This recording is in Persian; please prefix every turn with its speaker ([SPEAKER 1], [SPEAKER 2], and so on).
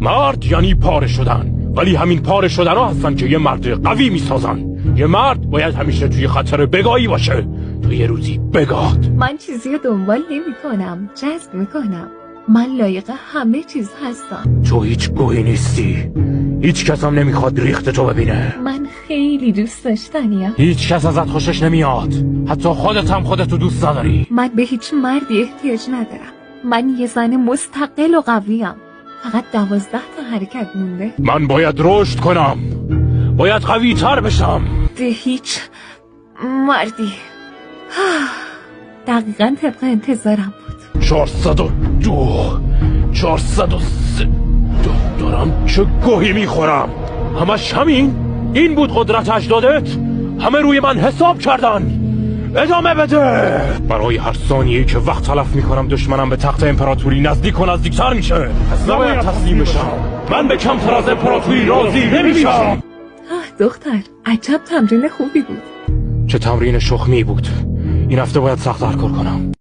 [SPEAKER 1] مرد یعنی پاره شدن، ولی همین پاره شدن ها هستن که یه مرد قوی میسازن. یه مرد باید همیشه توی خطر بگاهی باشه تا یه روزی بگاد.
[SPEAKER 2] من چیزی رو دنبال نمی کنم، جذب میکنم. من لایق همه چیز هستم.
[SPEAKER 1] تو هیچ گوهی نیستی، هیچ کس هم نمیخواد ریخت تو ببینه.
[SPEAKER 2] من خیلی دوست داشتنیم.
[SPEAKER 1] هیچ کس ازت خوشش نمیاد، حتی خودت هم خودتو دوست نداری.
[SPEAKER 2] من به هیچ مردی احتیاج ندارم. من یه زن مستقل و قویم. فقط 12 تا حرکت مونده.
[SPEAKER 1] من باید رشد کنم، باید قوی تر بشم.
[SPEAKER 2] به هیچ مردی. دقیقا طبق انتظارم بود.
[SPEAKER 1] 403 دارم چه گوهی میخورم. همش همین؟ این بود قدرت اجدادت؟ همه روی من حساب کردن. ادامه بده. برای هر ثانیه‌ای که وقت تلف میکنم دشمنم به تخت امپراتوری نزدیک و نزدیکتر میشه. پس نباید تسلیم بشم. من به کمتر از امپراتوری راضی نمیشم.
[SPEAKER 2] دختر عجب تمرین خوبی بود.
[SPEAKER 1] چه تمرین شخمی بود. این هفته باید سخت‌تر کار کنم.